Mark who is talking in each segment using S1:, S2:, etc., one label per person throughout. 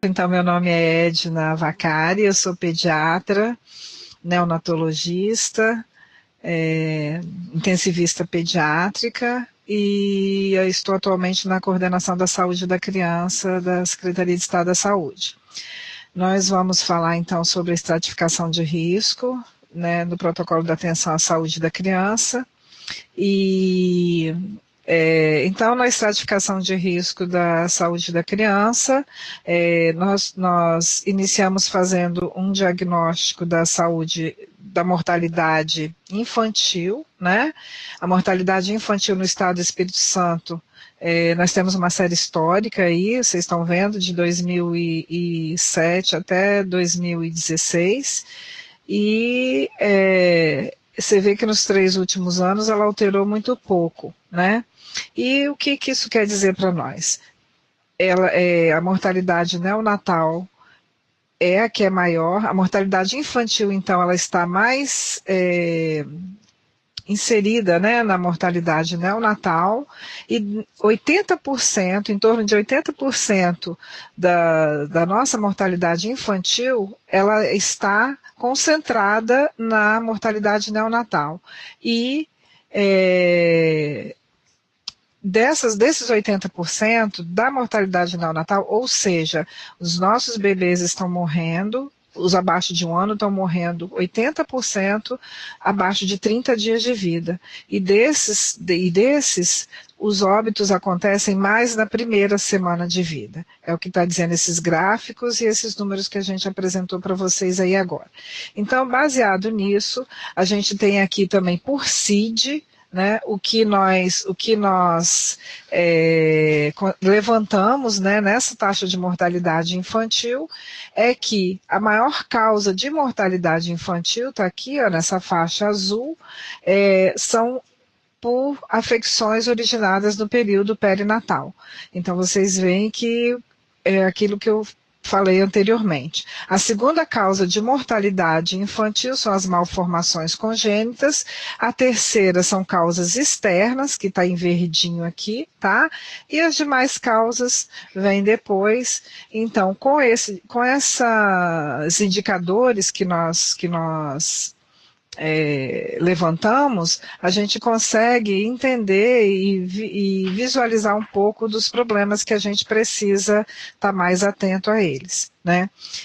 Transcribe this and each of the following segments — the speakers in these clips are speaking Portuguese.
S1: Então, meu nome é Edna Vacari, eu sou pediatra, neonatologista, intensivista pediátrica e eu estou atualmente na coordenação da saúde da criança da Secretaria de Estado da Saúde. Nós vamos falar então sobre a estratificação de risco, do protocolo da atenção à saúde da criança e então, na estratificação de risco da saúde da criança, nós iniciamos fazendo um diagnóstico da saúde, da mortalidade infantil, A mortalidade infantil no estado do Espírito Santo, nós temos uma série histórica aí, vocês estão vendo, de 2007 até 2016, e você vê que nos 3 últimos anos ela alterou muito pouco, E o que isso quer dizer para nós? A mortalidade neonatal é a que é maior, a mortalidade infantil, então, ela está mais inserida na mortalidade neonatal, e 80%, em torno de 80% da nossa mortalidade infantil, ela está concentrada na mortalidade neonatal. E desses 80% da mortalidade neonatal, ou seja, os nossos bebês estão morrendo, os abaixo de 1 ano estão morrendo 80% abaixo de 30 dias de vida. E desses, os óbitos acontecem mais na primeira semana de vida. É o que está dizendo esses gráficos e esses números que a gente apresentou para vocês aí agora. Então, baseado nisso, a gente tem aqui também por CID, o que nós levantamos nessa taxa de mortalidade infantil é que a maior causa de mortalidade infantil, está aqui nessa faixa azul, são por afecções originadas no período perinatal. Então vocês veem que é aquilo que eu falei anteriormente. A segunda causa de mortalidade infantil são as malformações congênitas, a terceira são causas externas, que está em verdinho aqui, E as demais causas vêm depois. Então, com esses indicadores que nós levantamos, a gente consegue entender e visualizar um pouco dos problemas que a gente precisa estar mais atento a eles,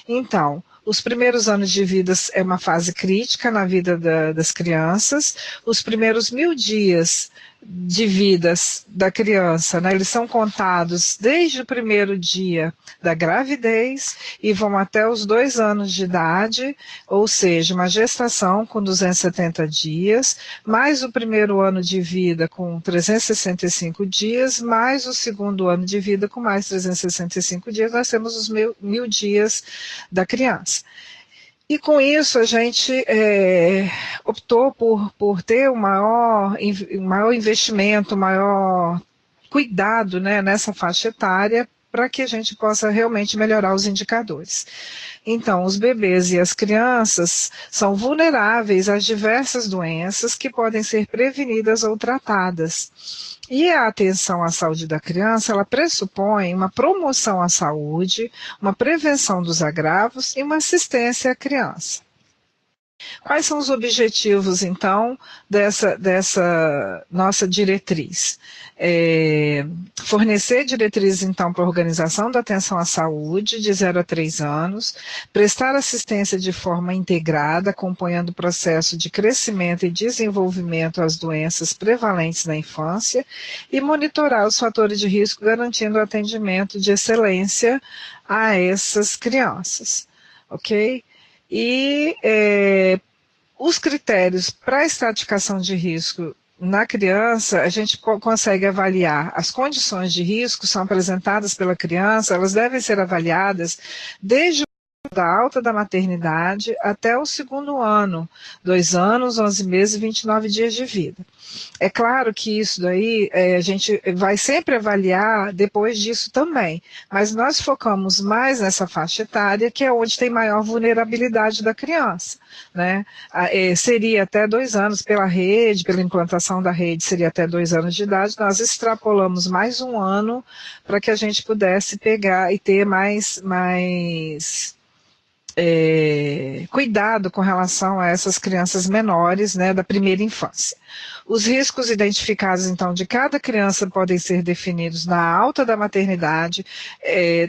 S1: Então, os primeiros anos de vida é uma fase crítica na vida das crianças, os primeiros 1000 dias de vida da criança, eles são contados desde o primeiro dia da gravidez e vão até os 2 anos de idade, ou seja, uma gestação com 270 dias, mais o primeiro ano de vida com 365 dias, mais o segundo ano de vida com mais 365 dias, nós temos os 1000 dias da criança. E com isso a gente optou por ter um maior investimento, maior cuidado nessa faixa etária, para que a gente possa realmente melhorar os indicadores. Então, os bebês e as crianças são vulneráveis a diversas doenças que podem ser prevenidas ou tratadas. E a atenção à saúde da criança, ela pressupõe uma promoção à saúde, uma prevenção dos agravos e uma assistência à criança. Quais são os objetivos, então, dessa nossa diretriz? Fornecer diretrizes, então, para a organização da atenção à saúde de 0 a 3 anos, prestar assistência de forma integrada, acompanhando o processo de crescimento e desenvolvimento às doenças prevalentes na infância e monitorar os fatores de risco, garantindo o atendimento de excelência a essas crianças, ok? E os critérios para a estratificação de risco na criança, a gente consegue avaliar as condições de risco, são apresentadas pela criança, elas devem ser avaliadas desde o da alta da maternidade até o segundo ano, 2 anos, 11 meses e 29 dias de vida. É claro que isso daí a gente vai sempre avaliar depois disso também, mas nós focamos mais nessa faixa etária, que é onde tem maior vulnerabilidade da criança, né? Seria até 2 anos pela rede, pela implantação da rede, seria até 2 anos de idade, nós extrapolamos mais 1 ano para que a gente pudesse pegar e ter mais cuidado com relação a essas crianças menores, né, da primeira infância. Os riscos identificados, então, de cada criança podem ser definidos na alta da maternidade,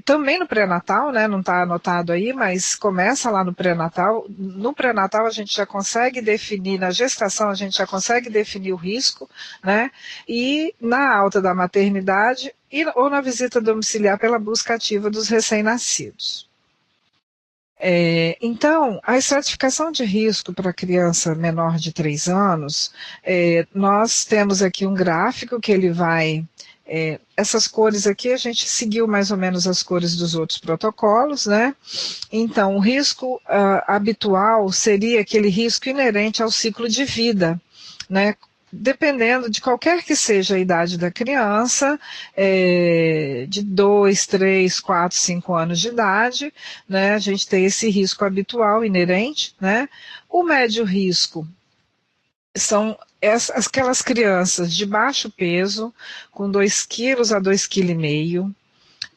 S1: também no pré-natal, né, não está anotado aí, mas começa lá no pré-natal. No pré-natal a gente já consegue definir, na gestação a gente já consegue definir o risco, né, e na alta da maternidade ou na visita domiciliar pela busca ativa dos recém-nascidos. Então, a estratificação de risco para criança menor de 3 anos, nós temos aqui um gráfico que ele vai... essas cores aqui, a gente seguiu mais ou menos as cores dos outros protocolos, né? Então, o risco habitual seria aquele risco inerente ao ciclo de vida, né? Dependendo de qualquer que seja a idade da criança, de 2, 3, 4, 5 anos de idade, né, a gente tem esse risco habitual inerente, né? O médio risco são aquelas crianças de baixo peso, com 2 quilos a 2,5 kg,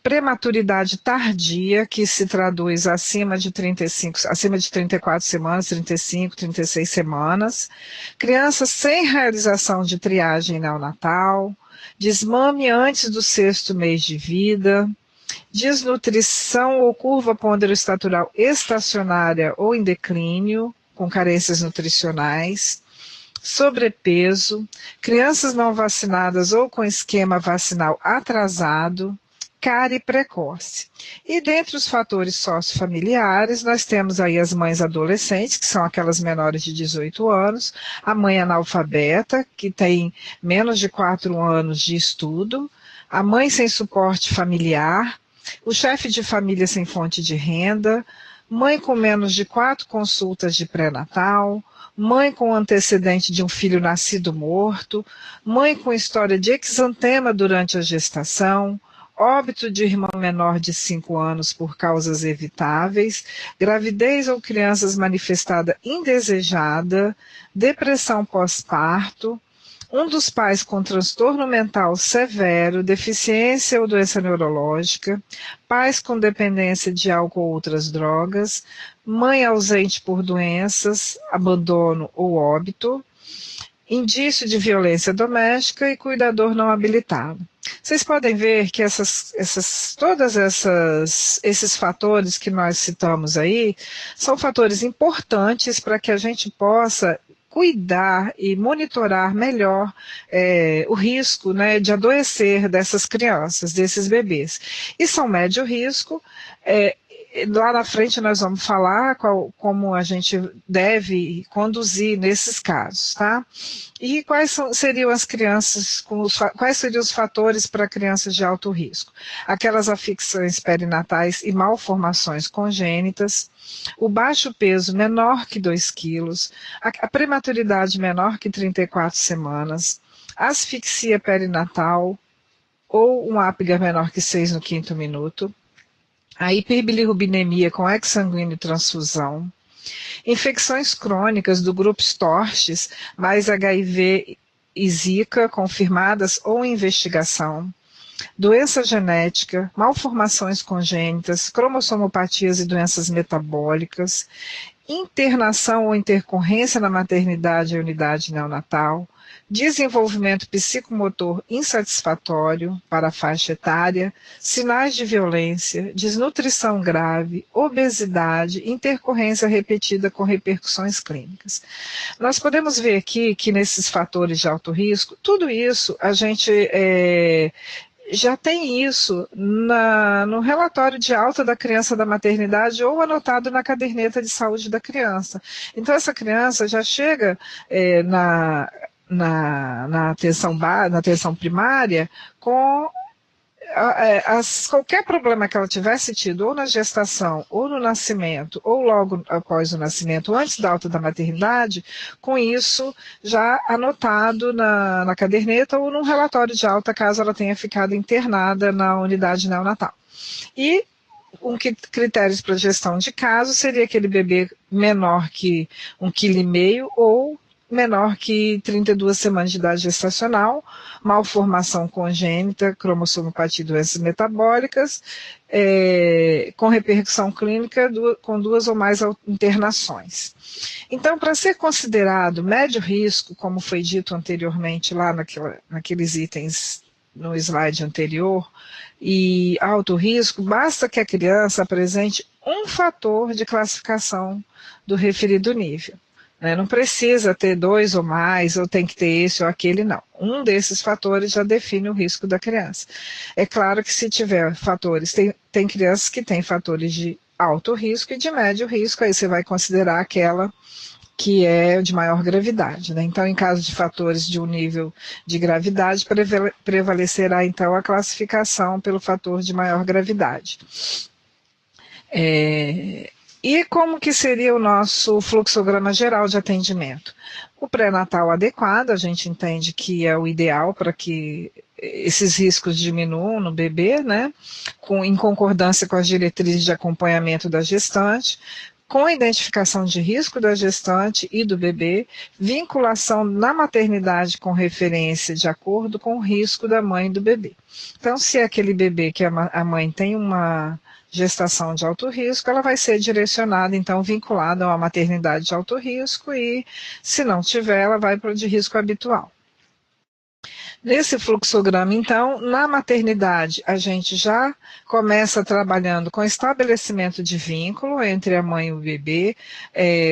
S1: prematuridade tardia, que se traduz acima de 34 semanas, 35, 36 semanas, crianças sem realização de triagem neonatal, desmame antes do 6º mês de vida, desnutrição ou curva ponderoestatural estacionária ou em declínio, com carências nutricionais, sobrepeso, crianças não vacinadas ou com esquema vacinal atrasado, cárie precoce. E dentre os fatores sociofamiliares, nós temos aí as mães adolescentes, que são aquelas menores de 18 anos, a mãe analfabeta, que tem menos de 4 anos de estudo, a mãe sem suporte familiar, o chefe de família sem fonte de renda, mãe com menos de 4 consultas de pré-natal, mãe com antecedente de um filho nascido morto, mãe com história de exantema durante a gestação, óbito de irmão menor de 5 anos por causas evitáveis, gravidez ou crianças manifestada indesejada, depressão pós-parto, um dos pais com transtorno mental severo, deficiência ou doença neurológica, pais com dependência de álcool ou outras drogas, mãe ausente por doenças, abandono ou óbito, indício de violência doméstica e cuidador não habilitado. Vocês podem ver que todos esses fatores que nós citamos aí são fatores importantes para que a gente possa cuidar e monitorar melhor o risco, né, de adoecer dessas crianças, desses bebês. E são médio risco. Lá na frente nós vamos falar como a gente deve conduzir nesses casos, tá? E quais seriam as crianças, quais seriam os fatores para crianças de alto risco? Aquelas afecções perinatais e malformações congênitas, o baixo peso menor que 2 quilos, a prematuridade menor que 34 semanas, asfixia perinatal ou um Apgar menor que 6 no 5º minuto, a hiperbilirrubinemia com exsanguíneo e transfusão, infecções crônicas do grupo STORCHES, mais HIV e Zika confirmadas ou em investigação, doença genética, malformações congênitas, cromossomopatias e doenças metabólicas, internação ou intercorrência na maternidade e unidade neonatal, desenvolvimento psicomotor insatisfatório para a faixa etária, sinais de violência, desnutrição grave, obesidade, intercorrência repetida com repercussões clínicas. Nós podemos ver aqui que nesses fatores de alto risco, tudo isso a gente já tem isso no relatório de alta da criança da maternidade ou anotado na caderneta de saúde da criança. Então essa criança já chega na atenção primária com qualquer problema que ela tivesse tido, ou na gestação, ou no nascimento, ou logo após o nascimento, ou antes da alta da maternidade, com isso já anotado na caderneta ou num relatório de alta, caso ela tenha ficado internada na unidade neonatal. E critérios para gestão de caso seria aquele bebê menor que 1,5 kg ou menor que 32 semanas de idade gestacional, malformação congênita, cromossomopatia e doenças metabólicas, com repercussão clínica com 2 ou mais internações. Então, para ser considerado médio risco, como foi dito anteriormente lá naqueles itens no slide anterior, e alto risco, basta que a criança apresente um fator de classificação do referido nível. Não precisa ter 2 ou mais, ou tem que ter esse ou aquele, não. Um desses fatores já define o risco da criança. É claro que se tiver fatores, tem crianças que têm fatores de alto risco e de médio risco, aí você vai considerar aquela que é de maior gravidade. Então, em caso de fatores de um nível de gravidade, prevalecerá então a classificação pelo fator de maior gravidade. E como que seria o nosso fluxograma geral de atendimento? O pré-natal adequado, a gente entende que é o ideal para que esses riscos diminuam no bebê, em concordância com as diretrizes de acompanhamento da gestante, com a identificação de risco da gestante e do bebê, vinculação na maternidade com referência de acordo com o risco da mãe e do bebê. Então, se é aquele bebê que a mãe tem uma gestação de alto risco, ela vai ser direcionada, então, vinculada a uma maternidade de alto risco e, se não tiver, ela vai para o de risco habitual. Nesse fluxograma, então, na maternidade, a gente já começa trabalhando com estabelecimento de vínculo entre a mãe e o bebê,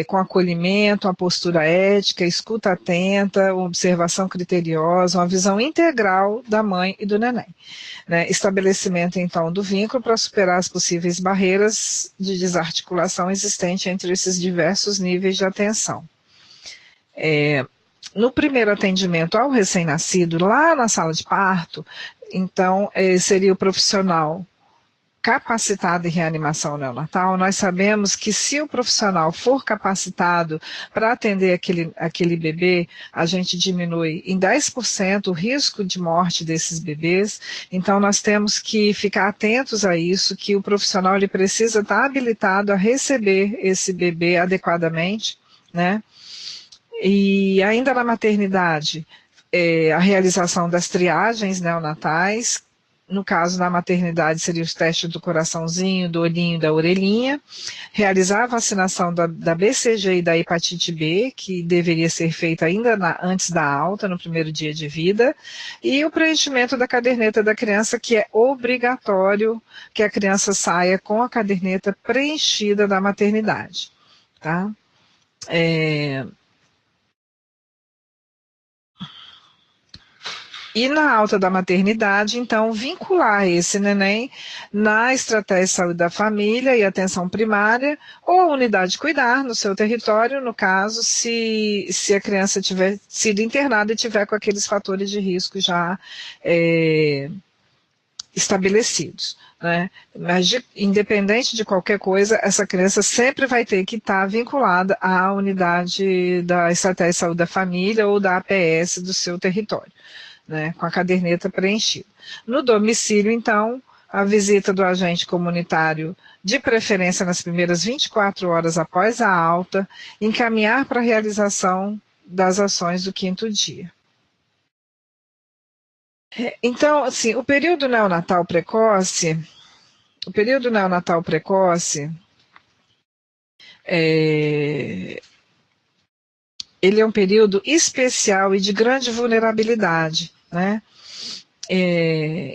S1: com acolhimento, uma postura ética, escuta atenta, observação criteriosa, uma visão integral da mãe e do neném. Estabelecimento, então, do vínculo para superar as possíveis barreiras de desarticulação existente entre esses diversos níveis de atenção. No primeiro atendimento ao recém-nascido, lá na sala de parto, então, seria o profissional capacitado em reanimação neonatal. Nós sabemos que se o profissional for capacitado para atender aquele bebê, a gente diminui em 10% o risco de morte desses bebês. Então, nós temos que ficar atentos a isso, que o profissional ele precisa estar habilitado a receber esse bebê adequadamente, E ainda na maternidade, a realização das triagens neonatais, no caso da maternidade seria os testes do coraçãozinho, do olhinho, da orelhinha, realizar a vacinação da BCG e da hepatite B, que deveria ser feita ainda antes da alta, no primeiro dia de vida, e o preenchimento da caderneta da criança, que é obrigatório que a criança saia com a caderneta preenchida da maternidade, tá? E na alta da maternidade, então, vincular esse neném na estratégia de saúde da família e atenção primária, ou a unidade de cuidar no seu território, no caso, se a criança tiver sido internada e tiver com aqueles fatores de risco já estabelecidos. Mas independente de qualquer coisa, essa criança sempre vai ter que estar vinculada à unidade da estratégia de saúde da família ou da APS do seu território. Com a caderneta preenchida. No domicílio, então, a visita do agente comunitário, de preferência nas primeiras 24 horas após a alta, encaminhar para a realização das ações do 5º dia. Então, assim, o período neonatal precoce, ele é um período especial e de grande vulnerabilidade,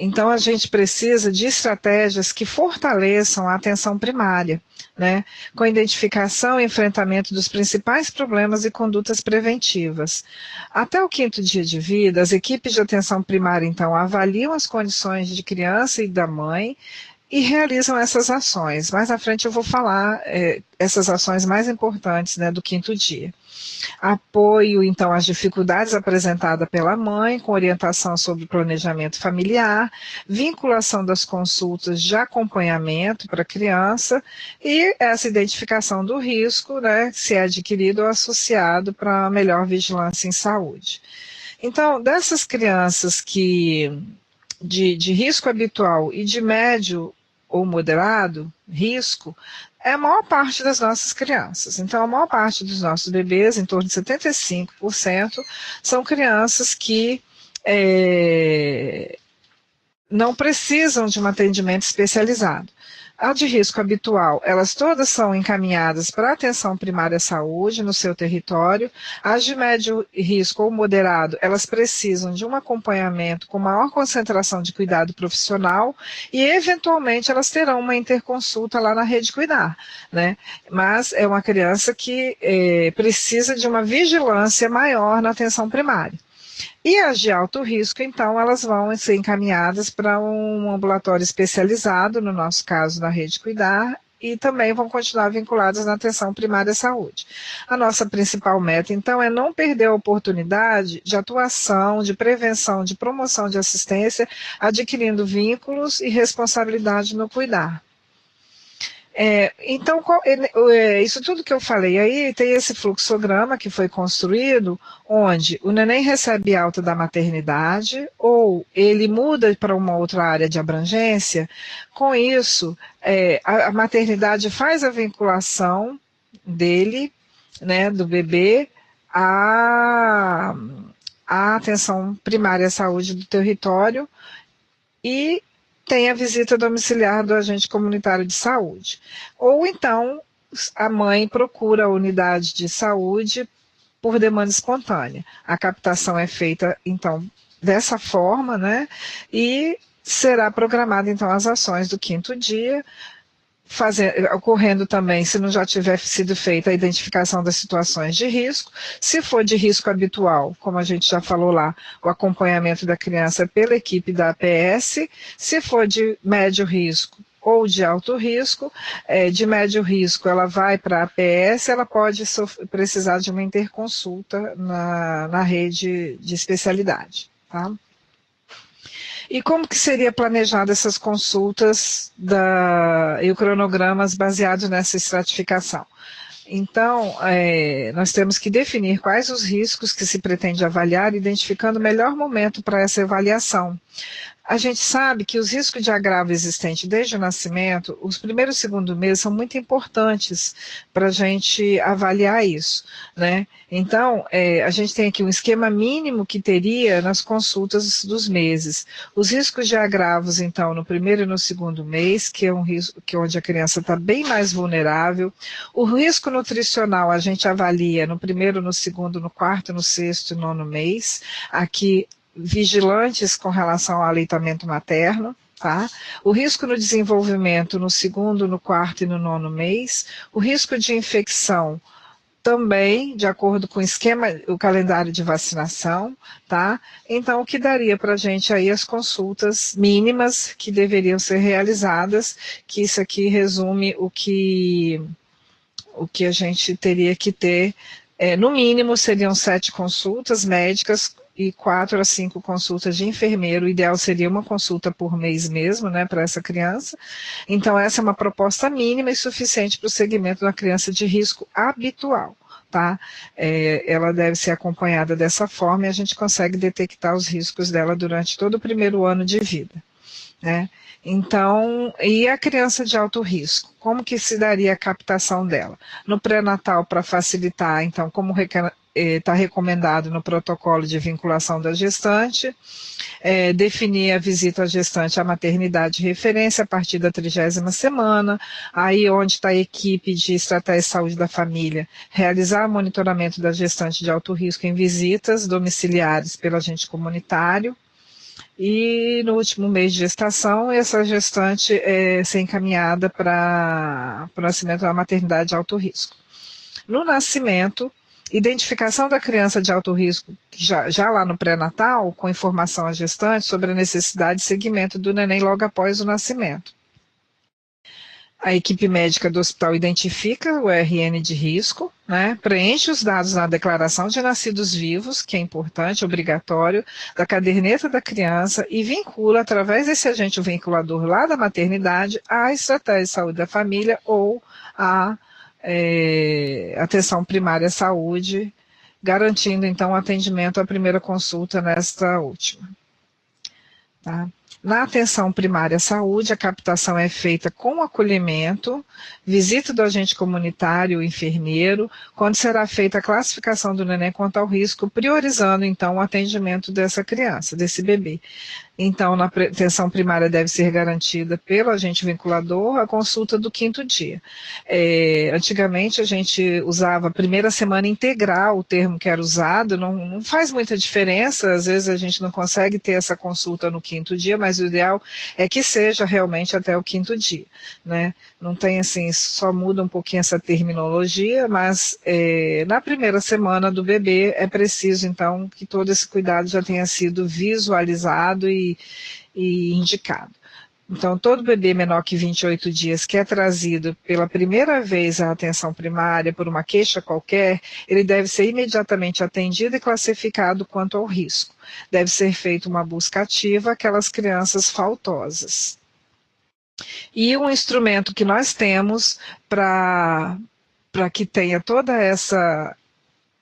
S1: Então, a gente precisa de estratégias que fortaleçam a atenção primária, com a identificação e enfrentamento dos principais problemas e condutas preventivas. Até o 5º dia de vida, as equipes de atenção primária, então, avaliam as condições de criança e da mãe, e realizam essas ações. Mais à frente eu vou falar essas ações mais importantes, né, do 5º dia. Apoio, então, às dificuldades apresentadas pela mãe, com orientação sobre planejamento familiar, vinculação das consultas de acompanhamento para a criança e essa identificação do risco, né, se é adquirido ou associado para melhor vigilância em saúde. Então, dessas crianças de risco habitual e de médio ou moderado risco, é a maior parte das nossas crianças. Então, a maior parte dos nossos bebês, em torno de 75%, são crianças que não precisam de um atendimento especializado. A de risco habitual, elas todas são encaminhadas para a atenção primária à saúde no seu território. As de médio risco ou moderado, elas precisam de um acompanhamento com maior concentração de cuidado profissional e, eventualmente, elas terão uma interconsulta lá na Rede Cuidar, né? Mas é uma criança que precisa de uma vigilância maior na atenção primária. E as de alto risco, então, elas vão ser encaminhadas para um ambulatório especializado, no nosso caso, na Rede Cuidar, e também vão continuar vinculadas na atenção primária à saúde. A nossa principal meta, então, é não perder a oportunidade de atuação, de prevenção, de promoção de assistência, adquirindo vínculos e responsabilidade no cuidar. Então, isso tudo que eu falei aí, tem esse fluxograma que foi construído, onde o neném recebe alta da maternidade, ou ele muda para uma outra área de abrangência. Com isso, a maternidade faz a vinculação dele, né, do bebê, à atenção primária à saúde do território, e tem a visita domiciliar do agente comunitário de saúde. Ou então, a mãe procura a unidade de saúde por demanda espontânea. A captação é feita, então, dessa forma, né? E será programada, então, as ações do 5º dia, ocorrendo também, se não já tiver sido feita a identificação das situações de risco. Se for de risco habitual, como a gente já falou lá, o acompanhamento da criança pela equipe da APS. Se for de médio risco ou de alto risco, de médio risco ela vai para a APS, ela pode precisar de uma interconsulta na rede de especialidade, tá? E como que seria planejada essas consultas e os cronogramas baseados nessa estratificação? Então, nós temos que definir quais os riscos que se pretende avaliar, identificando o melhor momento para essa avaliação. A gente sabe que os riscos de agravo existente desde o nascimento, os primeiros e segundo meses são muito importantes para a gente avaliar isso, né? Então, a gente tem aqui um esquema mínimo que teria nas consultas dos meses. Os riscos de agravos, então, no primeiro e no segundo mês, que é um risco onde a criança está bem mais vulnerável. O risco nutricional a gente avalia no primeiro, no segundo, no quarto, no sexto e nono mês. Aqui, vigilantes com relação ao aleitamento materno, tá? O risco no desenvolvimento no segundo, no quarto e no nono mês. O risco de infecção também, de acordo com o calendário de vacinação, tá? Então, o que daria para a gente aí as consultas mínimas que deveriam ser realizadas, que isso aqui resume o que a gente teria que ter, no mínimo seriam 7 consultas médicas, e 4 a 5 consultas de enfermeiro. O ideal seria uma consulta por mês mesmo, né, para essa criança. Então, essa é uma proposta mínima e suficiente para o segmento da criança de risco habitual, tá? Ela deve ser acompanhada dessa forma e a gente consegue detectar os riscos dela durante todo o primeiro ano de vida, né? Então, e a criança de alto risco? Como que se daria a captação dela? No pré-natal, para facilitar, então, como está recomendado no protocolo de vinculação da gestante, definir a visita à gestante à maternidade de referência a partir da 30ª semana, aí onde está a equipe de estratégia de saúde da família, realizar o monitoramento da gestante de alto risco em visitas domiciliares pelo agente comunitário, e no último mês de gestação, essa gestante ser encaminhada para o nascimento da maternidade de alto risco. No nascimento, identificação da criança de alto risco, já lá no pré-natal, com informação à gestante sobre a necessidade de seguimento do neném logo após o nascimento. A equipe médica do hospital identifica o RN de risco, né, preenche os dados na declaração de nascidos vivos, que é importante, obrigatório, da caderneta da criança e vincula, através desse agente vinculador lá da maternidade, a estratégia de saúde da família ou a atenção primária à saúde, garantindo, então, o atendimento à primeira consulta nesta última. Tá? Na atenção primária à saúde, a captação é feita com acolhimento, visita do agente comunitário, enfermeiro, quando será feita a classificação do neném quanto ao risco, priorizando, então, o atendimento dessa criança, desse bebê. Então, na atenção primária deve ser garantida pelo agente vinculador a consulta do 5º dia. Antigamente a gente usava a primeira semana integral, o termo que era usado, não faz muita diferença, às vezes a gente não consegue ter essa consulta no 5º dia, mas o ideal é que seja realmente até o 5º dia, né? Não tem assim, só muda um pouquinho essa terminologia, mas na primeira semana do bebê é preciso então que todo esse cuidado já tenha sido visualizado e indicado. Então, todo bebê menor que 28 dias que é trazido pela primeira vez à atenção primária por uma queixa qualquer, ele deve ser imediatamente atendido e classificado quanto ao risco. Deve ser feita uma busca ativa àquelas crianças faltosas. E um instrumento que nós temos para que tenha toda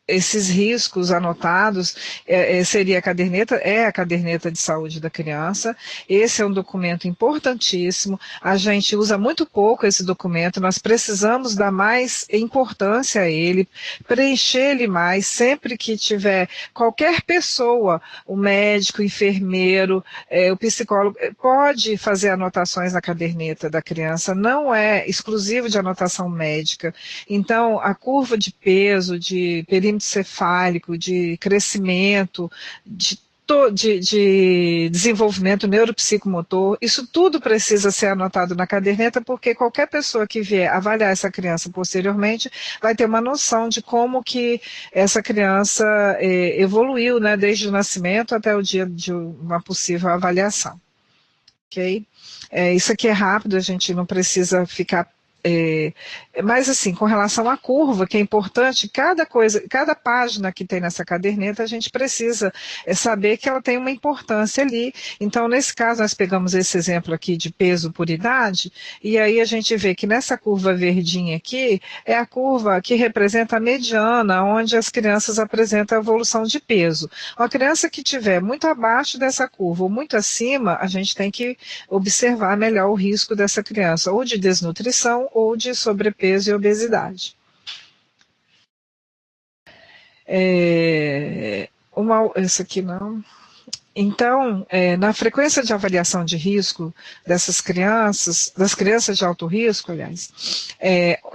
S1: esses riscos anotados, seria a caderneta de saúde da criança. Esse é um documento importantíssimo, a gente usa muito pouco esse documento, nós precisamos dar mais importância a ele, preencher ele mais, sempre que tiver qualquer pessoa, o médico, o enfermeiro, o psicólogo, pode fazer anotações na caderneta da criança, não é exclusivo de anotação médica. Então, a curva de peso, de perímetro cefálico, de crescimento, de desenvolvimento neuropsicomotor, isso tudo precisa ser anotado na caderneta, porque qualquer pessoa que vier avaliar essa criança posteriormente vai ter uma noção de como que essa criança evoluiu, né, desde o nascimento até o dia de uma possível avaliação. Ok? Isso aqui é rápido, a gente não precisa ficar mas assim, com relação à curva, que é importante, cada página que tem nessa caderneta, a gente precisa saber que ela tem uma importância ali. Então, nesse caso, nós pegamos esse exemplo aqui de peso por idade, e aí a gente vê que nessa curva verdinha aqui, é a curva que representa a mediana, onde as crianças apresentam a evolução de peso. Uma criança que estiver muito abaixo dessa curva ou muito acima, a gente tem que observar melhor o risco dessa criança, ou de desnutrição, ou de sobrepeso e obesidade. Isso aqui não. Então, na frequência de avaliação de risco dessas crianças, das crianças de alto risco, aliás,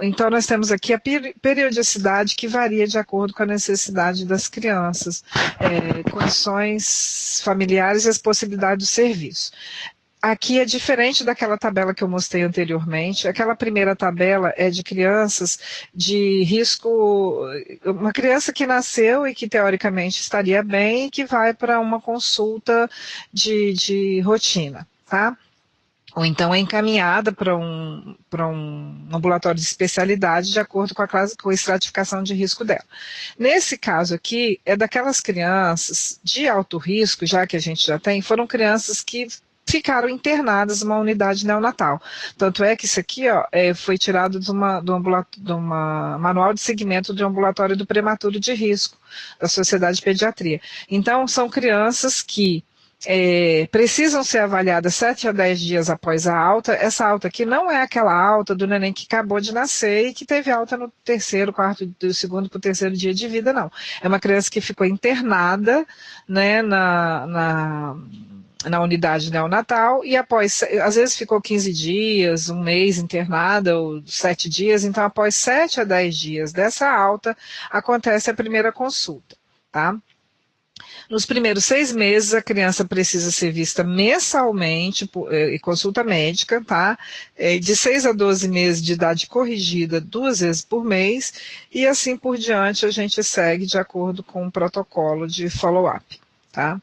S1: então nós temos aqui a periodicidade que varia de acordo com a necessidade das crianças, condições familiares e as possibilidades do serviço. Aqui é diferente daquela tabela que eu mostrei anteriormente. Aquela primeira tabela é de crianças de risco, uma criança que nasceu e que teoricamente estaria bem e que vai para uma consulta de rotina, tá? Ou então é encaminhada para um ambulatório de especialidade de acordo com a estratificação de risco dela. Nesse caso aqui, é daquelas crianças de alto risco, já que a gente já tem, foram crianças que ficaram internadas numa unidade neonatal. Tanto é que isso aqui foi tirado de uma manual de segmento de um ambulatório do prematuro de risco, da Sociedade de Pediatria. Então, são crianças que precisam ser avaliadas 7 a 10 dias após a alta. Essa alta aqui não é aquela alta do neném que acabou de nascer e que teve alta no do segundo para o terceiro dia de vida, não. É uma criança que ficou internada, né, na unidade neonatal e às vezes ficou 15 dias, um mês internada, ou 7 dias, então após 7 a 10 dias dessa alta, acontece a primeira consulta, tá? Nos primeiros 6 meses, a criança precisa ser vista mensalmente e consulta médica, tá? De 6 a 12 meses de idade corrigida 2 vezes por mês, e assim por diante a gente segue de acordo com o protocolo de follow-up, tá?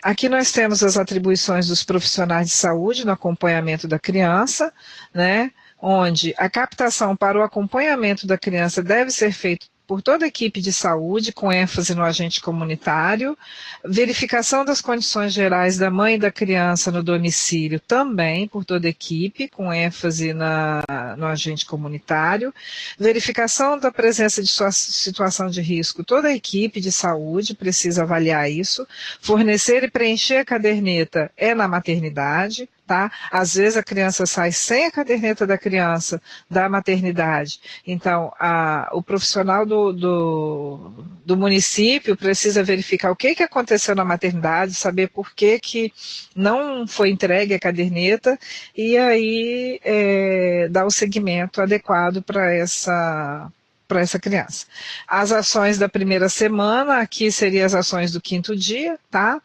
S1: Aqui nós temos as atribuições dos profissionais de saúde no acompanhamento da criança, né, onde a captação para o acompanhamento da criança deve ser feita por toda a equipe de saúde, com ênfase no agente comunitário, verificação das condições gerais da mãe e da criança no domicílio também por toda a equipe, com ênfase no agente comunitário, verificação da presença de sua situação de risco, toda a equipe de saúde precisa avaliar isso, fornecer e preencher a caderneta na maternidade, tá? Às vezes a criança sai sem a caderneta da criança da maternidade, então o profissional do município precisa verificar o que aconteceu na maternidade, saber por que não foi entregue a caderneta e aí dar o segmento adequado para essa criança. As ações da primeira semana, aqui seriam as ações do 5º dia, tá?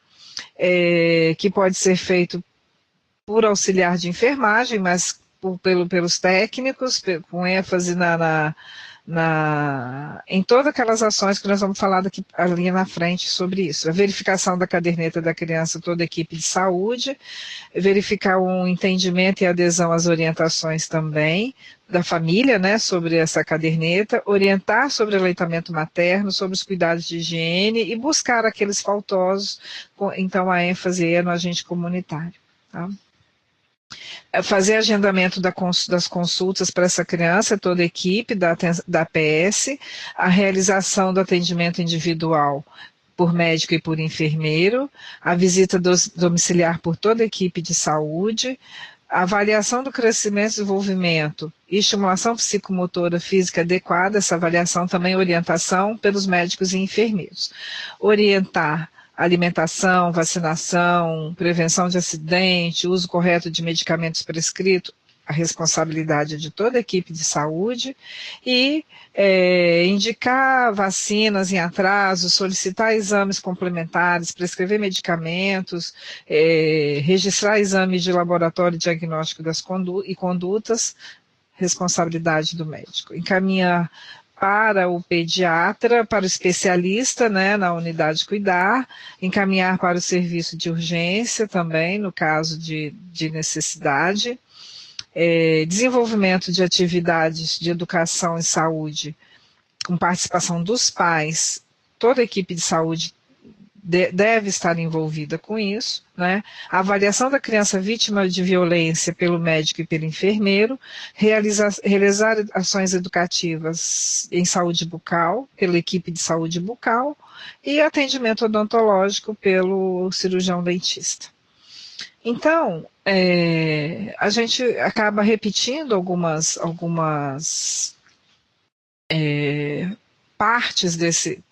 S1: Que pode ser feito por auxiliar de enfermagem, mas pelos técnicos, com ênfase em todas aquelas ações que nós vamos falar daqui ali na frente sobre isso. A verificação da caderneta da criança, toda a equipe de saúde, verificar um entendimento e adesão às orientações também da família, né, sobre essa caderneta, orientar sobre o aleitamento materno, sobre os cuidados de higiene e buscar aqueles faltosos, então a ênfase é no agente comunitário, tá? Fazer agendamento das consultas para essa criança, toda a equipe da PS, a realização do atendimento individual por médico e por enfermeiro, a visita domiciliar por toda a equipe de saúde, a avaliação do crescimento e desenvolvimento e estimulação psicomotora física adequada, essa avaliação também orientação pelos médicos e enfermeiros. Orientar alimentação, vacinação, prevenção de acidente, uso correto de medicamentos prescritos, a responsabilidade de toda a equipe de saúde, e indicar vacinas em atraso, solicitar exames complementares, prescrever medicamentos, registrar exames de laboratório diagnóstico e condutas, responsabilidade do médico. Encaminhar para o pediatra, para o especialista, né, na unidade cuidar, encaminhar para o serviço de urgência também, no caso de necessidade, desenvolvimento de atividades de educação e saúde, com participação dos pais, toda a equipe de saúde deve estar envolvida com isso, né? A avaliação da criança vítima de violência pelo médico e pelo enfermeiro, realizar ações educativas em saúde bucal, pela equipe de saúde bucal, e atendimento odontológico pelo cirurgião dentista. Então, a gente acaba repetindo algumas partes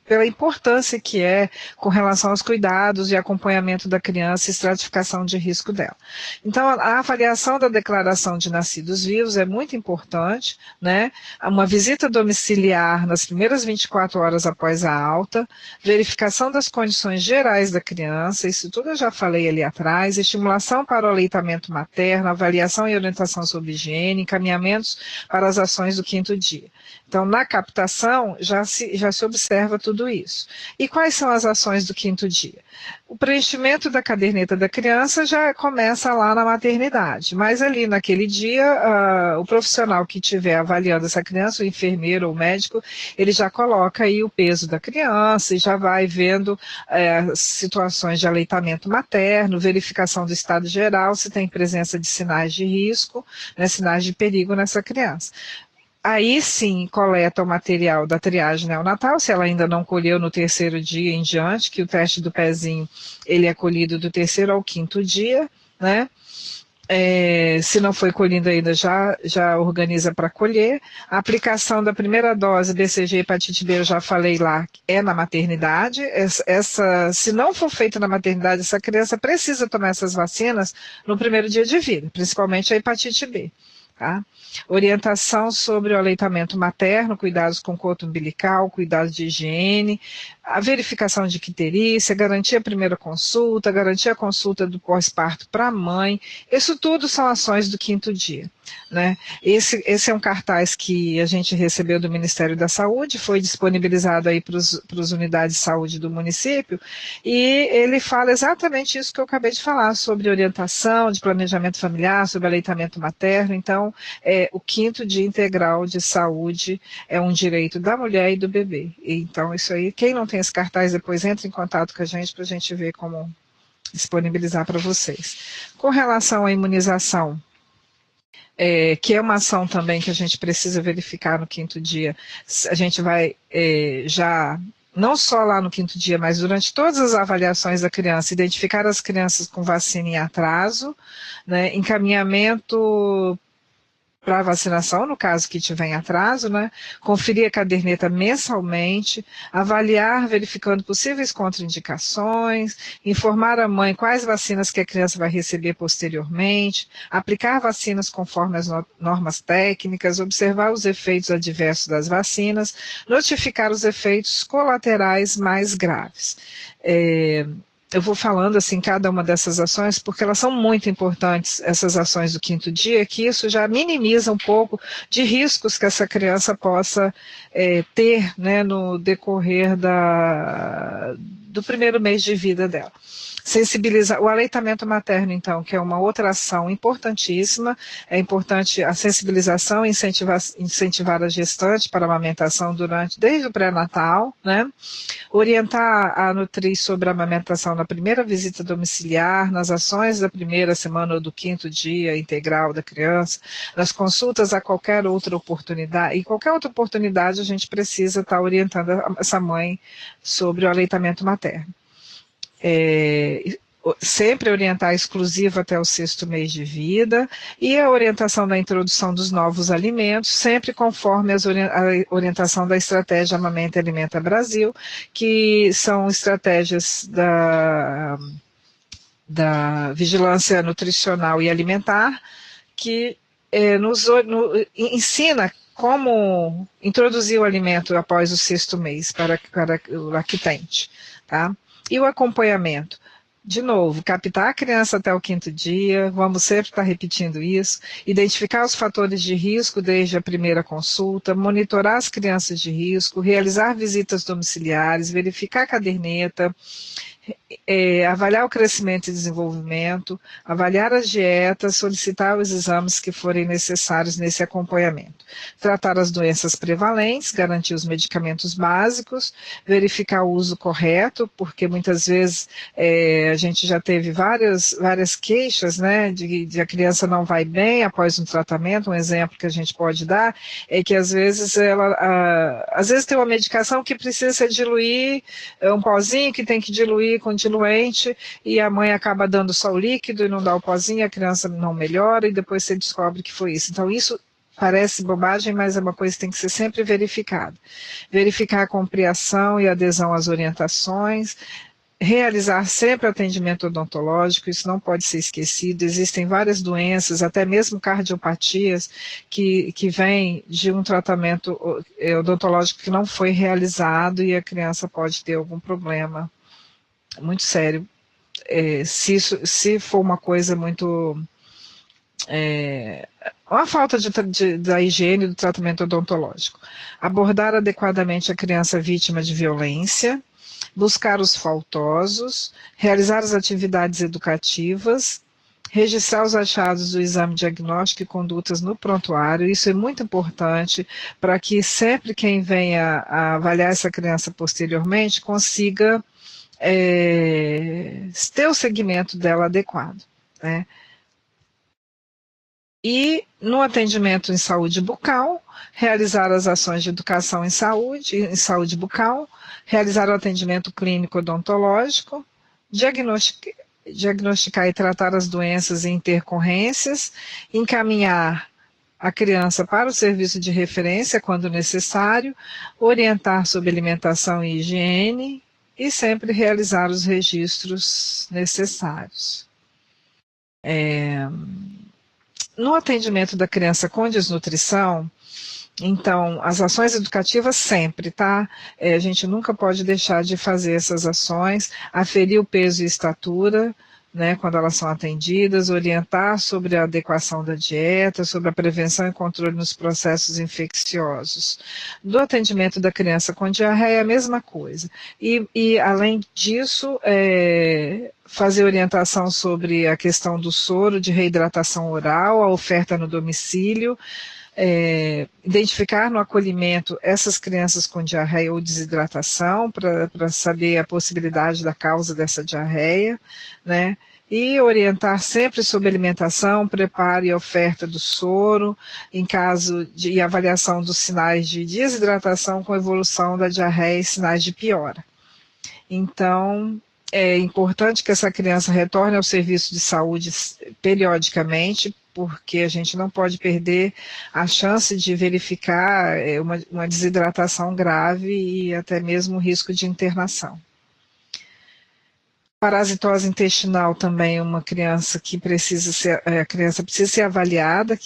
S1: pela importância que é com relação aos cuidados e acompanhamento da criança e estratificação de risco dela. Então, a avaliação da declaração de nascidos vivos é muito importante, né? Uma visita domiciliar nas primeiras 24 horas após a alta, verificação das condições gerais da criança, isso tudo eu já falei ali atrás, estimulação para o aleitamento materno, avaliação e orientação sobre higiene, encaminhamentos para as ações do 5º dia. Então, na captação, já se observa tudo isso. E quais são as ações do 5º dia? O preenchimento da caderneta da criança já começa lá na maternidade, mas ali naquele dia, o profissional que estiver avaliando essa criança, o enfermeiro ou o médico, ele já coloca aí o peso da criança e já vai vendo situações de aleitamento materno, verificação do estado geral, se tem presença de sinais de risco, né, sinais de perigo nessa criança. Aí sim coleta o material da triagem neonatal, se ela ainda não colheu no 3º dia em diante, que o teste do pezinho ele é colhido do 3º ao 5º dia, né? Se não foi colhido ainda, já organiza para colher. A aplicação da primeira dose BCG hepatite B, eu já falei lá, é na maternidade. Se não for feita na maternidade, essa criança precisa tomar essas vacinas no 1º dia de vida, principalmente a hepatite B. Tá? Orientação sobre o aleitamento materno, cuidados com coto umbilical, cuidados de higiene, a verificação de icterícia, garantir a primeira consulta, garantir a consulta do pós-parto para a mãe, isso tudo são ações do 5º dia. Né? Esse é um cartaz que a gente recebeu do Ministério da Saúde, foi disponibilizado aí para as unidades de saúde do município, e ele fala exatamente isso que eu acabei de falar, sobre orientação de planejamento familiar, sobre aleitamento materno. Então, o 5º dia integral de saúde é um direito da mulher e do bebê. Então, isso aí, quem não tem esse cartaz, depois entra em contato com a gente para a gente ver como disponibilizar para vocês. Com relação à imunização, que é uma ação também que a gente precisa verificar no 5º dia, a gente vai já, não só lá no 5º dia, mas durante todas as avaliações da criança, identificar as crianças com vacina em atraso, né, encaminhamento para vacinação, no caso que tiver em atraso, né, conferir a caderneta mensalmente, avaliar, verificando possíveis contraindicações, informar a mãe quais vacinas que a criança vai receber posteriormente, aplicar vacinas conforme as normas técnicas, observar os efeitos adversos das vacinas, notificar os efeitos colaterais mais graves. Eu vou falando assim cada uma dessas ações, porque elas são muito importantes, essas ações do 5º dia, que isso já minimiza um pouco de riscos que essa criança possa ter, né, no decorrer do primeiro mês de vida dela. Sensibilizar, o aleitamento materno, então, que é uma outra ação importantíssima, é importante a sensibilização e incentivar a gestante para a amamentação desde o pré-natal, né? Orientar a nutriz sobre a amamentação na primeira visita domiciliar, nas ações da primeira semana ou do 5º dia integral da criança, nas consultas a qualquer outra oportunidade, e qualquer outra oportunidade a gente precisa estar orientando essa mãe sobre o aleitamento materno. Sempre orientar exclusivo até o 6º mês de vida, e a orientação da introdução dos novos alimentos, sempre conforme a orientação da estratégia Amamenta e Alimenta Brasil, que são estratégias da vigilância nutricional e alimentar, que ensina como introduzir o alimento após o 6º mês para o lactente, tá? E o acompanhamento. De novo, captar a criança até o 5º dia, vamos sempre estar repetindo isso, identificar os fatores de risco desde a primeira consulta, monitorar as crianças de risco, realizar visitas domiciliares, verificar a caderneta, avaliar o crescimento e desenvolvimento, avaliar as dietas, solicitar os exames que forem necessários nesse acompanhamento. Tratar as doenças prevalentes, garantir os medicamentos básicos, verificar o uso correto, porque muitas vezes a gente já teve várias queixas, né, de a criança não vai bem após um tratamento. Um exemplo que a gente pode dar é que às vezes tem uma medicação que precisa diluir, um pozinho que tem que diluir com diluente, e a mãe acaba dando só o líquido e não dá o pozinho, a criança não melhora, e depois você descobre que foi isso. Então isso parece bobagem, mas é uma coisa que tem que ser sempre verificada. Verificar a compreensão e adesão às orientações, realizar sempre atendimento odontológico, isso não pode ser esquecido. Existem várias doenças, até mesmo cardiopatias, que vêm de um tratamento odontológico que não foi realizado, e a criança pode ter algum problema muito sério, se for uma coisa muito... uma falta da higiene do tratamento odontológico. Abordar adequadamente a criança vítima de violência, buscar os faltosos, realizar as atividades educativas, registrar os achados do exame diagnóstico e condutas no prontuário. Isso é muito importante para que sempre quem venha a avaliar essa criança posteriormente consiga ter o segmento dela adequado, né? E no atendimento em saúde bucal, realizar as ações de educação em saúde bucal, realizar o atendimento clínico odontológico, diagnosticar e tratar as doenças e intercorrências, encaminhar a criança para o serviço de referência quando necessário, orientar sobre alimentação e higiene, e sempre realizar os registros necessários. No atendimento da criança com desnutrição, então, as ações educativas sempre, tá? A gente nunca pode deixar de fazer essas ações, aferir o peso e estatura, né, quando elas são atendidas, orientar sobre a adequação da dieta, sobre a prevenção e controle nos processos infecciosos. Do atendimento da criança com diarreia, a mesma coisa. Além disso, fazer orientação sobre a questão do soro, de reidratação oral, a oferta no domicílio, identificar no acolhimento essas crianças com diarreia ou desidratação, para saber a possibilidade da causa dessa diarreia, né? E orientar sempre sobre alimentação, preparo e oferta do soro, em caso de avaliação dos sinais de desidratação com evolução da diarreia e sinais de piora. Então, é importante que essa criança retorne ao serviço de saúde periodicamente, porque a gente não pode perder a chance de verificar uma desidratação grave e até mesmo o risco de internação. Parasitose intestinal também é uma criança que precisa ser avaliada,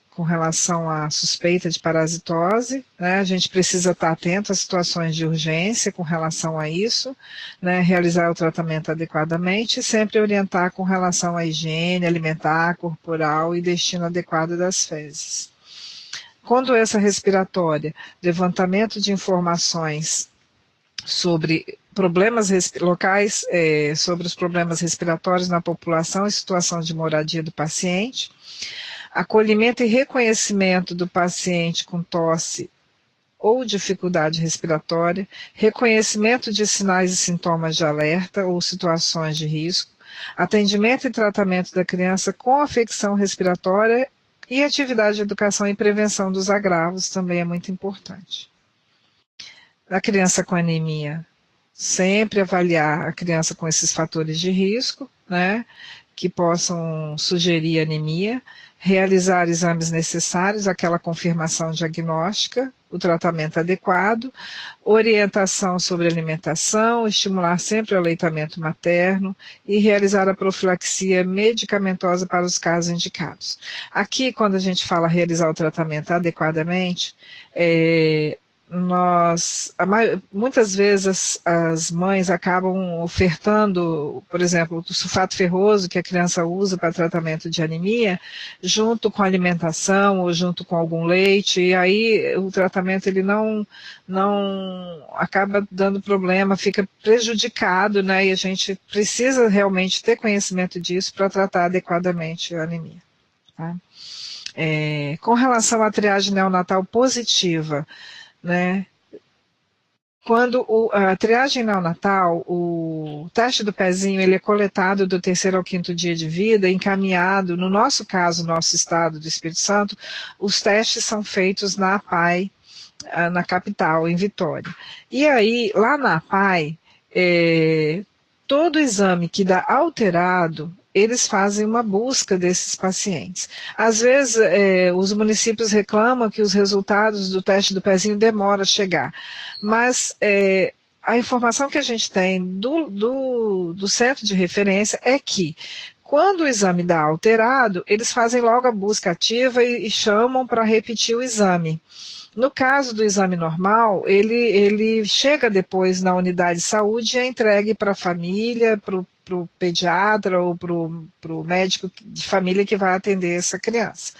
S1: com relação à suspeita de parasitose, né? A gente precisa estar atento às situações de urgência com relação a isso, né? Realizar o tratamento adequadamente e sempre orientar com relação à higiene alimentar, corporal e destino adequado das fezes. Com doença respiratória, levantamento de informações sobre problemas locais, sobre os problemas respiratórios na população e situação de moradia do paciente, acolhimento e reconhecimento do paciente com tosse ou dificuldade respiratória, reconhecimento de sinais e sintomas de alerta ou situações de risco, atendimento e tratamento da criança com afecção respiratória e atividade de educação e prevenção dos agravos também é muito importante. A criança com anemia, sempre avaliar a criança com esses fatores de risco, né, que possam sugerir anemia, realizar exames necessários, aquela confirmação diagnóstica, o tratamento adequado, orientação sobre alimentação, estimular sempre o aleitamento materno e realizar a profilaxia medicamentosa para os casos indicados. Aqui, quando a gente fala realizar o tratamento adequadamente, muitas vezes as mães acabam ofertando, por exemplo, o sulfato ferroso que a criança usa para tratamento de anemia, junto com a alimentação ou junto com algum leite, e aí o tratamento ele não acaba dando problema, fica prejudicado, né? E a gente precisa realmente ter conhecimento disso para tratar adequadamente a anemia. Tá? Com relação à triagem neonatal positiva, né? Quando a triagem neonatal, o teste do pezinho, ele é coletado do 3º ao 5º dia de vida, encaminhado, no nosso caso, nosso estado do Espírito Santo, os testes são feitos na APAE, na capital, em Vitória. E aí, lá na APAE, todo exame que dá alterado, eles fazem uma busca desses pacientes. Às vezes, os municípios reclamam que os resultados do teste do pezinho demoram a chegar, mas a informação que a gente tem do centro de referência é que, quando o exame dá alterado, eles fazem logo a busca ativa e chamam para repetir o exame. No caso do exame normal, ele chega depois na unidade de saúde e é entregue para a família, para o pediatra ou para o médico de família que vai atender essa criança.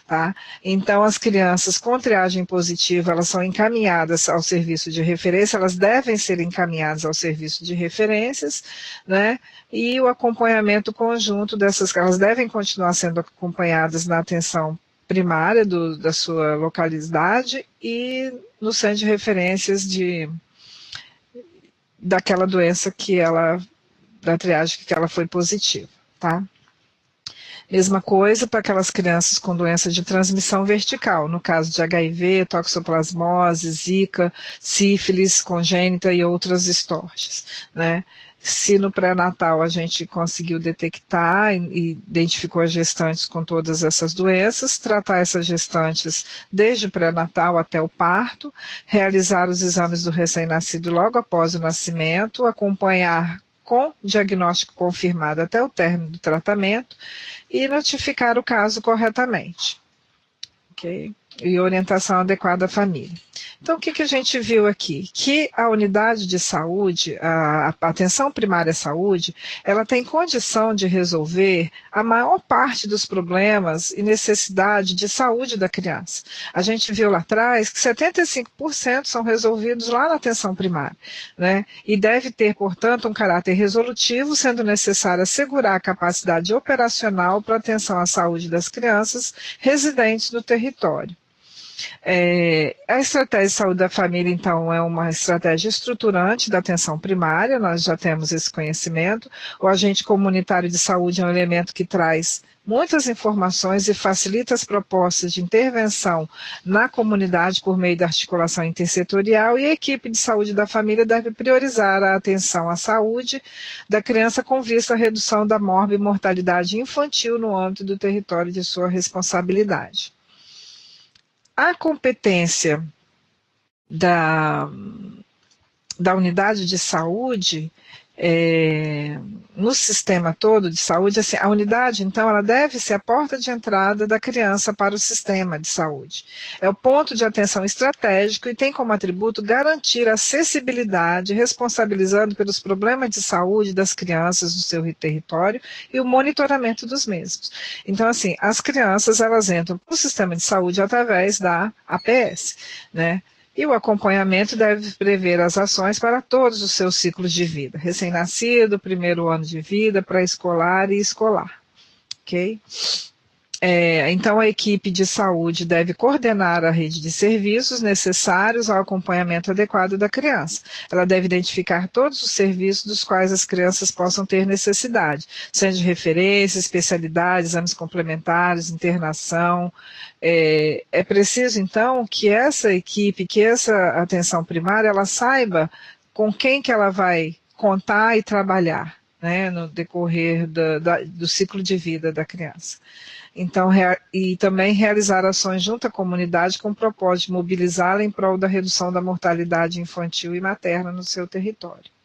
S1: Tá? Então, as crianças com triagem positiva, elas são encaminhadas ao serviço de referência, elas devem ser encaminhadas ao serviço de referências, né? E o acompanhamento conjunto dessas, elas devem continuar sendo acompanhadas na atenção primária da sua localidade e no centro de referências daquela doença da triagem que ela foi positiva, tá? Mesma coisa para aquelas crianças com doença de transmissão vertical, no caso de HIV, toxoplasmose, zika, sífilis congênita e outras estortes, né? Se no pré-natal a gente conseguiu detectar e identificou as gestantes com todas essas doenças, tratar essas gestantes desde o pré-natal até o parto, realizar os exames do recém-nascido logo após o nascimento, acompanhar com diagnóstico confirmado até o término do tratamento e notificar o caso corretamente. Ok? E orientação adequada à família. Então, o que a gente viu aqui? Que a unidade de saúde, a atenção primária à saúde, ela tem condição de resolver a maior parte dos problemas e necessidade de saúde da criança. A gente viu lá atrás que 75% são resolvidos lá na atenção primária, né? E deve ter, portanto, um caráter resolutivo, sendo necessário assegurar a capacidade operacional para atenção à saúde das crianças residentes no território. A estratégia de saúde da família, então, é uma estratégia estruturante da atenção primária, nós já temos esse conhecimento. O agente comunitário de saúde é um elemento que traz muitas informações e facilita as propostas de intervenção na comunidade por meio da articulação intersetorial, e a equipe de saúde da família deve priorizar a atenção à saúde da criança com vista à redução da morbimortalidade infantil no âmbito do território de sua responsabilidade. A competência da unidade de saúde, no sistema todo de saúde, assim, a unidade, então, ela deve ser a porta de entrada da criança para o sistema de saúde. É o ponto de atenção estratégico e tem como atributo garantir a acessibilidade, responsabilizando pelos problemas de saúde das crianças do seu território e o monitoramento dos mesmos. Então, assim, as crianças, elas entram para o sistema de saúde através da APS, né? E o acompanhamento deve prever as ações para todos os seus ciclos de vida, recém-nascido, primeiro ano de vida, pré-escolar e escolar. Ok? Então, a equipe de saúde deve coordenar a rede de serviços necessários ao acompanhamento adequado da criança. Ela deve identificar todos os serviços dos quais as crianças possam ter necessidade, sendo de referência, especialidade, exames complementares, internação. É preciso, então, que essa equipe, que essa atenção primária, ela saiba com quem que ela vai contar e trabalhar, né, no decorrer do ciclo de vida da criança. Então, e também realizar ações junto à comunidade com o propósito de mobilizá-la em prol da redução da mortalidade infantil e materna no seu território.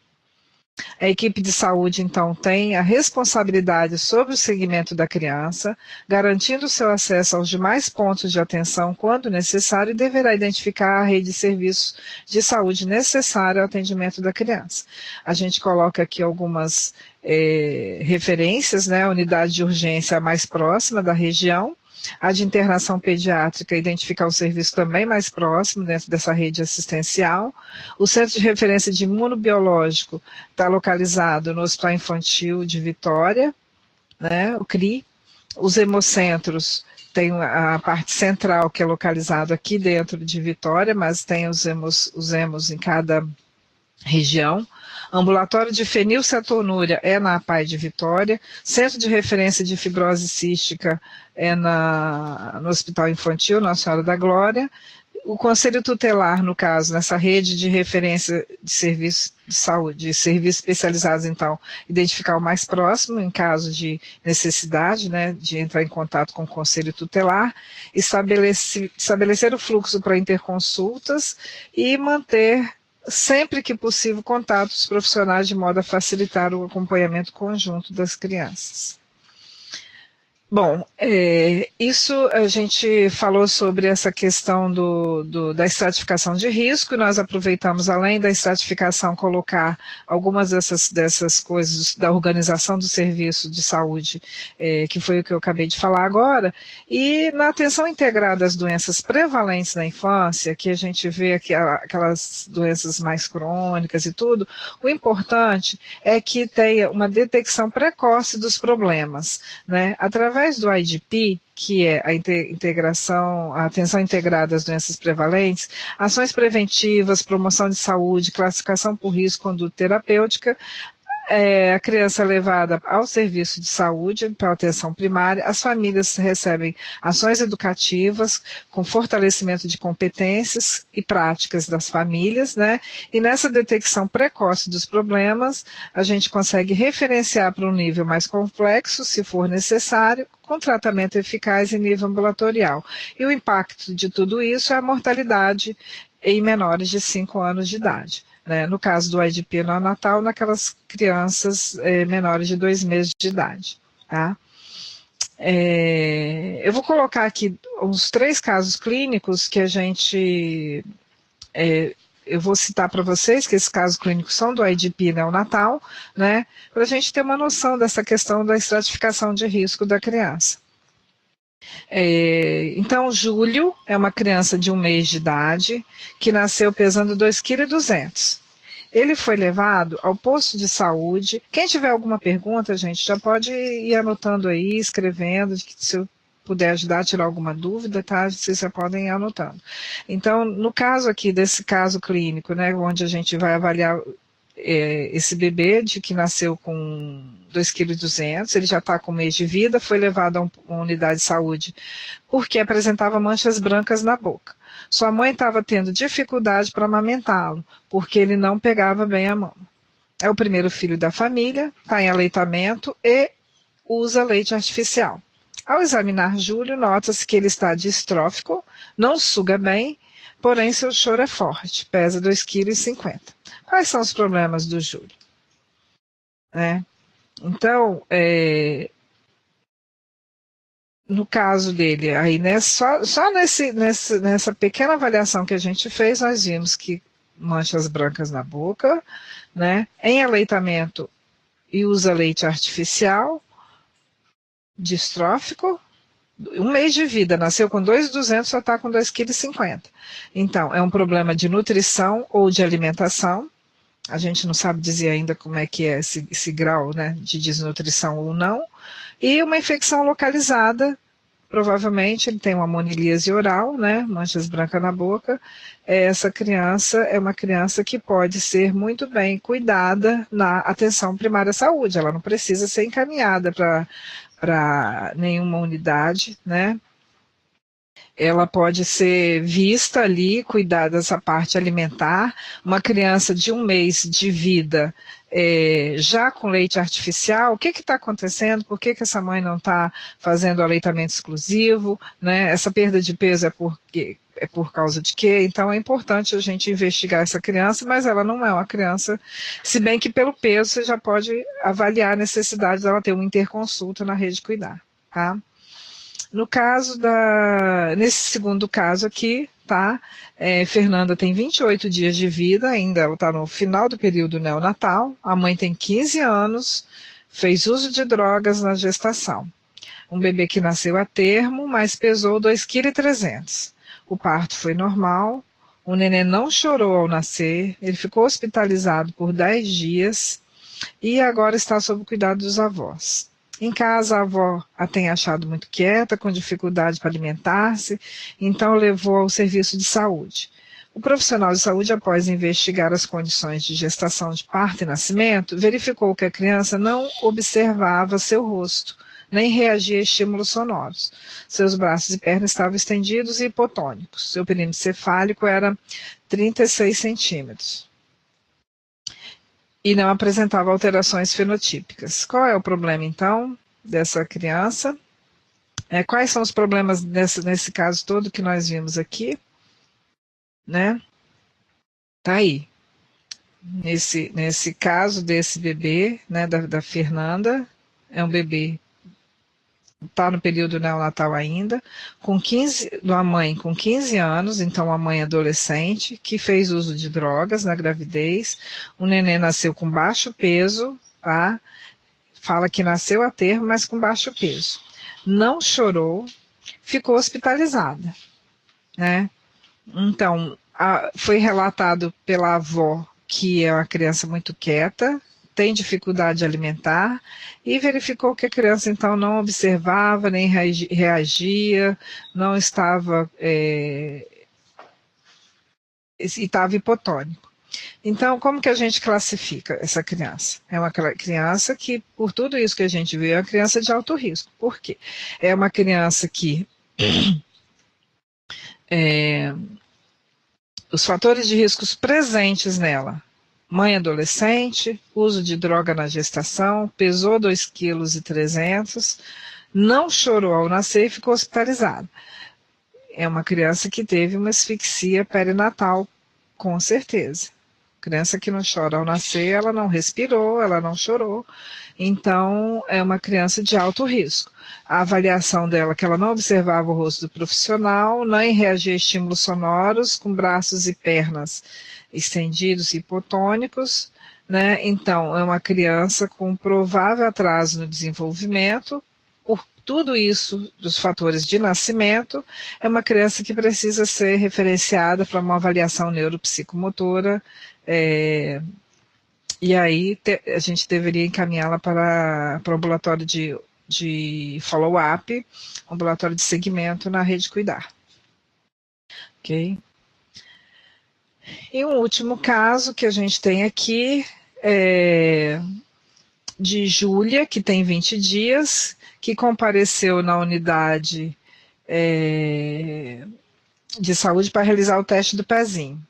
S1: A equipe de saúde, então, tem a responsabilidade sobre o segmento da criança, garantindo seu acesso aos demais pontos de atenção quando necessário, e deverá identificar a rede de serviços de saúde necessária ao atendimento da criança. A gente coloca aqui algumas referências, né? A unidade de urgência mais próxima da região, a de internação pediátrica, identificar o serviço também mais próximo dentro dessa rede assistencial. O Centro de Referência de Imunobiológico está localizado no Hospital Infantil de Vitória, né, o CRI. Os hemocentros tem a parte central, que é localizado aqui dentro de Vitória, mas tem os hemos em cada região. Ambulatório de fenilcetonúria é na APAE de Vitória, Centro de Referência de Fibrose Cística é no Hospital Infantil Nossa Senhora da Glória. O Conselho Tutelar, no caso, nessa rede de referência de serviços de saúde, de serviços especializados, então, identificar o mais próximo em caso de necessidade, né, de entrar em contato com o Conselho Tutelar, estabelecer o fluxo para interconsultas e manter sempre que possível, contatos profissionais de modo a facilitar o acompanhamento conjunto das crianças. Bom, isso a gente falou sobre essa questão da estratificação de risco, e nós aproveitamos, além da estratificação, colocar algumas dessas coisas da organização do serviço de saúde, que foi o que eu acabei de falar agora, e na atenção integrada às doenças prevalentes na infância, que a gente vê aquelas doenças mais crônicas e tudo, o importante é que tenha uma detecção precoce dos problemas, né, através do IDP, que é a atenção integrada às doenças prevalentes, ações preventivas, promoção de saúde, classificação por risco, conduta terapêutica, a criança é levada ao serviço de saúde, para a atenção primária, as famílias recebem ações educativas com fortalecimento de competências e práticas das famílias, né? E nessa detecção precoce dos problemas, a gente consegue referenciar para um nível mais complexo, se for necessário, com tratamento eficaz em nível ambulatorial. E o impacto de tudo isso é a mortalidade em menores de 5 anos de idade. né? No caso do IDP neonatal, naquelas crianças menores de 2 meses de idade, tá? Eu vou colocar aqui uns 3 casos clínicos que a gente... eu vou citar para vocês que esses casos clínicos são do IDP neonatal, né, para a gente ter uma noção dessa questão da estratificação de risco da criança. Então, Júlio é uma criança de 1 mês de idade, que nasceu pesando 2,2 kg. Ele foi levado ao posto de saúde. Quem tiver alguma pergunta, gente, já pode ir anotando aí, escrevendo, se eu puder ajudar a tirar alguma dúvida, tá? Vocês já podem ir anotando. Então, no caso aqui, desse caso clínico, né, onde a gente vai avaliar esse bebê de que nasceu com 2,2 kg, ele já está com 1 mês de vida, foi levado a uma unidade de saúde porque apresentava manchas brancas na boca. Sua mãe estava tendo dificuldade para amamentá-lo, porque ele não pegava bem a mão. É o primeiro filho da família, está em aleitamento e usa leite artificial. Ao examinar Júlio, nota-se que ele está distrófico, não suga bem, porém seu choro é forte, pesa 2,50 kg. Quais são os problemas do Júlio? Então, no caso dele, aí, né, só nessa pequena avaliação que a gente fez, nós vimos que manchas brancas na boca, né, em aleitamento e usa leite artificial, distrófico, 1 mês de vida, nasceu com 2,2 kg, só está com 2,50 kg. Então, é um problema de nutrição ou de alimentação. A gente não sabe dizer ainda como é que é esse grau, né, de desnutrição ou não. E uma infecção localizada, provavelmente ele tem uma monilíase oral, né, manchas brancas na boca. Essa criança é uma criança que pode ser muito bem cuidada na atenção primária à saúde. Ela não precisa ser encaminhada para nenhuma unidade, né? Ela pode ser vista ali, cuidar dessa parte alimentar. Uma criança de 1 mês de vida, já com leite artificial, o que está acontecendo? Por que essa mãe não está fazendo aleitamento exclusivo? Né? Essa perda de peso é por causa de quê? Então é importante a gente investigar essa criança, mas ela não é uma criança, se bem que pelo peso você já pode avaliar a necessidade dela ter uma interconsulta na rede Cuidar, tá? No caso nesse segundo caso aqui, tá? Fernanda tem 28 dias de vida, ainda ela está no final do período neonatal, a mãe tem 15 anos, fez uso de drogas na gestação. Um bebê que nasceu a termo, mas pesou 2,3 kg. O parto foi normal, o neném não chorou ao nascer, ele ficou hospitalizado por 10 dias e agora está sob o cuidado dos avós. Em casa, a avó a tem achado muito quieta, com dificuldade para alimentar-se, então levou ao serviço de saúde. O profissional de saúde, após investigar as condições de gestação, de parto e nascimento, verificou que a criança não observava seu rosto, nem reagia a estímulos sonoros. Seus braços e pernas estavam estendidos e hipotônicos. Seu perímetro cefálico era 36 centímetros. E não apresentava alterações fenotípicas. Qual é o problema, então, dessa criança? Quais são os problemas nesse caso todo que nós vimos aqui? Né? Tá aí. Nesse caso desse bebê, né, da Fernanda, é um bebê está no período neonatal ainda, uma mãe com 15 anos, então uma mãe adolescente, que fez uso de drogas na gravidez, o neném nasceu com baixo peso, tá? Fala que nasceu a termo, mas com baixo peso. Não chorou, ficou hospitalizada, né? Então, foi relatado pela avó que é uma criança muito quieta, tem dificuldade alimentar, e verificou que a criança, então, não observava, nem reagia, não estava, e estava hipotônico. Então, como que a gente classifica essa criança? É uma criança que, por tudo isso que a gente viu, é uma criança de alto risco. Por quê? É uma criança que os fatores de riscos presentes nela: mãe adolescente, uso de droga na gestação, pesou 2,3 kg, não chorou ao nascer e ficou hospitalizada. É uma criança que teve uma asfixia perinatal, com certeza. Criança que não chora ao nascer, ela não respirou, ela não chorou, então é uma criança de alto risco. A avaliação dela, que ela não observava o rosto do profissional, nem reagia a estímulos sonoros, com braços e pernas estendidos e hipotônicos, né? Então, é uma criança com provável atraso no desenvolvimento. Por tudo isso, dos fatores de nascimento, é uma criança que precisa ser referenciada para uma avaliação neuropsicomotora, e aí a gente deveria encaminhá-la para o ambulatório de follow-up, ambulatório de segmento na Rede Cuidar. Ok? E um último caso que a gente tem aqui é de Júlia, que tem 20 dias, que compareceu na unidade de saúde para realizar o teste do pezinho.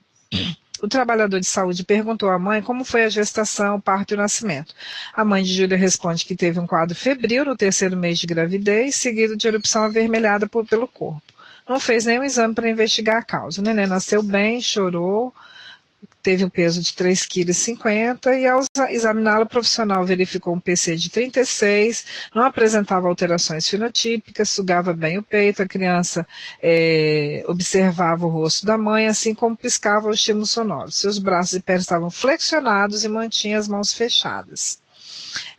S1: O trabalhador de saúde perguntou à mãe como foi a gestação, o parto e o nascimento. A mãe de Júlia responde que teve um quadro febril no 3º mês de gravidez, seguido de erupção avermelhada pelo corpo. Não fez nenhum exame para investigar a causa. O neném nasceu bem, chorou, teve um peso de 3,50 kg e ao examiná-lo, o profissional verificou um PC de 36, não apresentava alterações fenotípicas, sugava bem o peito, a criança observava o rosto da mãe, assim como piscava o estímulo sonoro. Seus braços e pernas estavam flexionados e mantinha as mãos fechadas.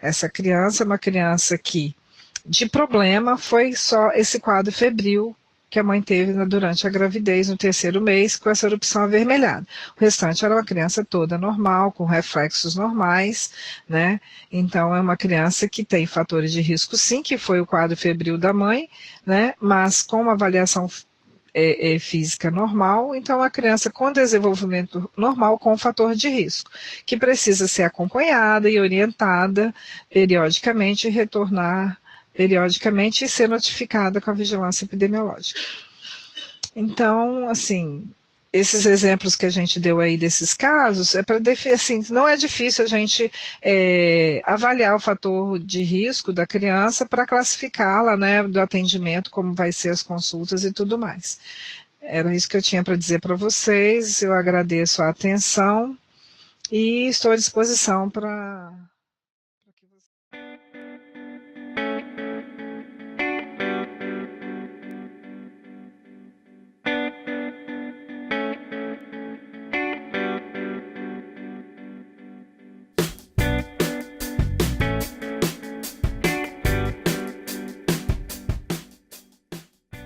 S1: Essa criança é uma criança que, de problema, foi só esse quadro febril que a mãe teve durante a gravidez, no 3º mês, com essa erupção avermelhada. O restante era uma criança toda normal, com reflexos normais, né? Então, é uma criança que tem fatores de risco, sim, que foi o quadro febril da mãe, né? Mas com uma avaliação física normal, então a criança com desenvolvimento normal com fator de risco, que precisa ser acompanhada e orientada periodicamente e retornar periodicamente e ser notificada com a vigilância epidemiológica. Então, assim, esses exemplos que a gente deu aí desses casos, assim, não é difícil a gente avaliar o fator de risco da criança para classificá-la, né, do atendimento, como vai ser as consultas e tudo mais. Era isso que eu tinha para dizer para vocês, eu agradeço a atenção e estou à disposição para